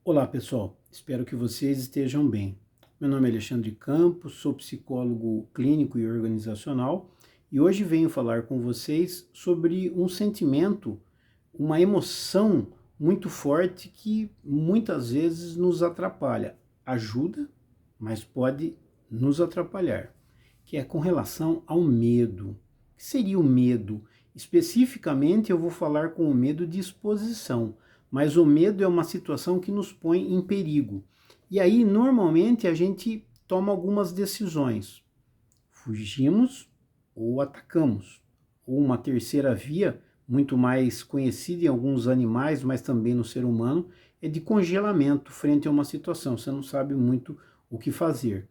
Olá pessoal, espero que vocês estejam bem. Meu nome é Alexandre Campos, sou psicólogo clínico e organizacional e hoje venho falar com vocês sobre um sentimento, uma emoção muito forte que muitas vezes nos atrapalha. Ajuda, mas pode nos atrapalhar, que é com relação ao medo. O que seria o medo? Especificamente eu vou falar com o medo de exposição, mas o medo é uma situação que nos põe em perigo. E aí, normalmente, a gente toma algumas decisões. Fugimos ou atacamos. Ou uma terceira via, muito mais conhecida em alguns animais, mas também no ser humano, é de congelamento frente a uma situação. Você não sabe muito o que fazer.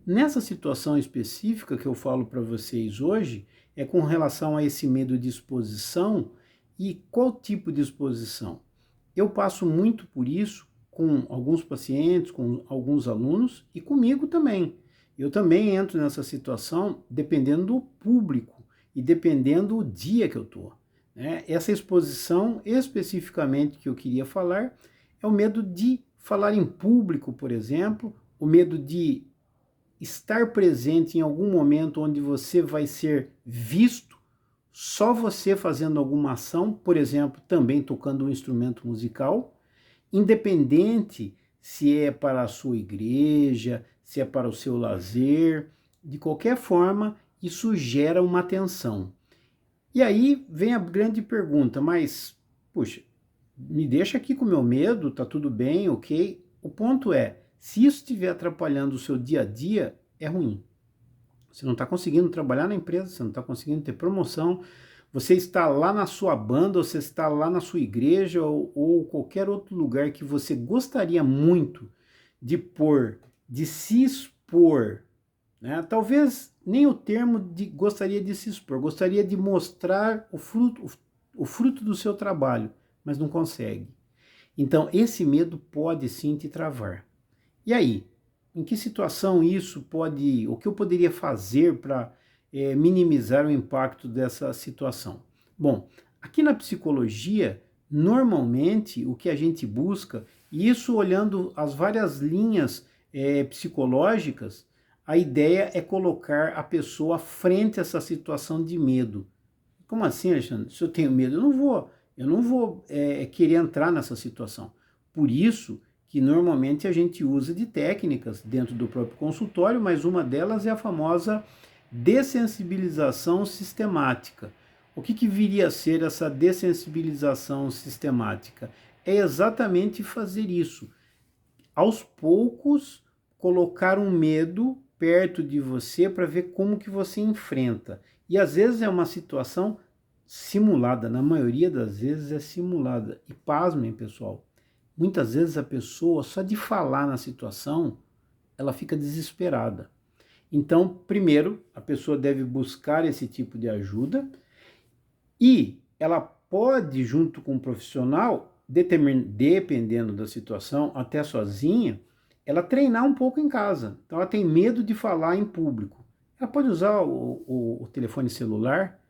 Nessa situação específica que eu falo para vocês hoje, é com relação a esse medo de exposição. E qual tipo de exposição? Eu passo muito por isso com alguns pacientes, com alguns alunos e comigo também. Eu também entro nessa situação dependendo do público e dependendo do dia que eu estou. Essa exposição especificamente que eu queria falar é o medo de falar em público, por exemplo, o medo de estar presente em algum momento onde você vai ser visto, só você fazendo alguma ação, por exemplo, também tocando um instrumento musical, independente se é para a sua igreja, se é para o seu lazer, de qualquer forma, isso gera uma tensão. E aí vem a grande pergunta, mas, puxa, me deixa aqui com o meu medo, tá tudo bem, ok? O ponto é, se isso estiver atrapalhando o seu dia a dia, é ruim. Você não está conseguindo trabalhar na empresa, você não está conseguindo ter promoção, você está lá na sua banda, ou você está lá na sua igreja, ou qualquer outro lugar que você gostaria muito de pôr, de se expor, né? Talvez nem o termo de gostaria de se expor, gostaria de mostrar o fruto do seu trabalho, mas não consegue. Então, esse medo pode sim te travar. E aí, em que situação isso pode, o que eu poderia fazer para minimizar o impacto dessa situação? Bom, aqui na psicologia, normalmente o que a gente busca, e isso olhando as várias linhas psicológicas, a ideia é colocar a pessoa frente a essa situação de medo. Como assim, Alexandre? Se eu tenho medo, eu não vou querer entrar nessa situação. Por isso que normalmente a gente usa de técnicas dentro do próprio consultório, mas uma delas é a famosa dessensibilização sistemática. O que viria a ser essa dessensibilização sistemática? É exatamente fazer isso. Aos poucos, colocar um medo perto de você para ver como que você enfrenta. E às vezes é uma situação simulada, na maioria das vezes é simulada. E pasmem, pessoal, muitas vezes a pessoa, só de falar na situação, ela fica desesperada. Então, primeiro, a pessoa deve buscar esse tipo de ajuda e ela pode, junto com um profissional, dependendo da situação, até sozinha, ela treinar um pouco em casa. Então, ela tem medo de falar em público. Ela pode usar o telefone celular,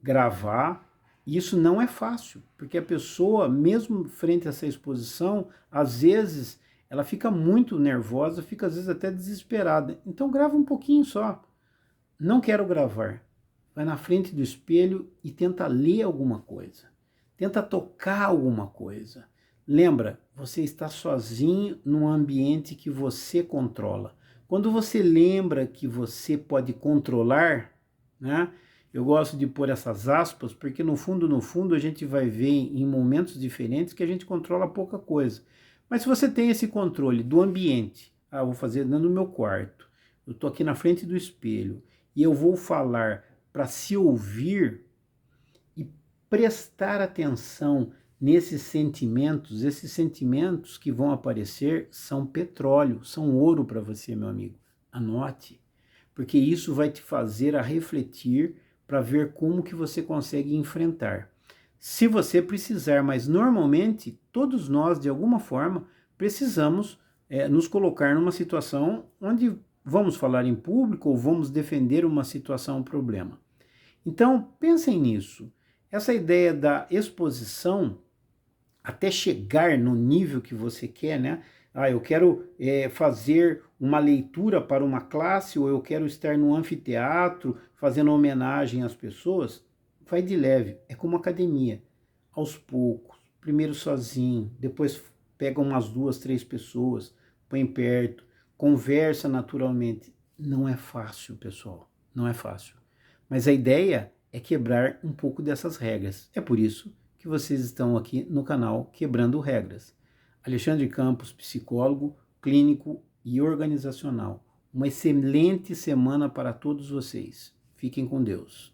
gravar. E isso não é fácil, porque a pessoa, mesmo frente a essa exposição, às vezes ela fica muito nervosa, fica às vezes até desesperada. Então grava um pouquinho só. Não quero gravar. Vai na frente do espelho e tenta ler alguma coisa. Tenta tocar alguma coisa. Lembra, você está sozinho num ambiente que você controla. Quando você lembra que você pode controlar, né? Eu gosto de pôr essas aspas, porque no fundo, a gente vai ver em momentos diferentes que a gente controla pouca coisa. Mas se você tem esse controle do ambiente, eu vou fazer dentro do meu quarto, eu estou aqui na frente do espelho, e eu vou falar para se ouvir e prestar atenção nesses sentimentos. Esses sentimentos que vão aparecer são petróleo, são ouro para você, meu amigo. Anote, porque isso vai te fazer a refletir para ver como que você consegue enfrentar. Se você precisar, mas normalmente todos nós, de alguma forma, precisamos nos colocar numa situação onde vamos falar em público ou vamos defender uma situação, um problema. Então, pensem nisso. Essa ideia da exposição até chegar no nível que você quer, né? Ah, eu quero fazer uma leitura para uma classe, ou eu quero estar no anfiteatro fazendo homenagem às pessoas. Vai de leve, é como academia, aos poucos, primeiro sozinho, depois pega umas 2, 3 pessoas, põe perto, conversa naturalmente. Não é fácil, pessoal, não é fácil. Mas a ideia é quebrar um pouco dessas regras. É por isso que vocês estão aqui no canal Quebrando Regras. Alexandre Campos, psicólogo, clínico e organizacional. Uma excelente semana para todos vocês. Fiquem com Deus.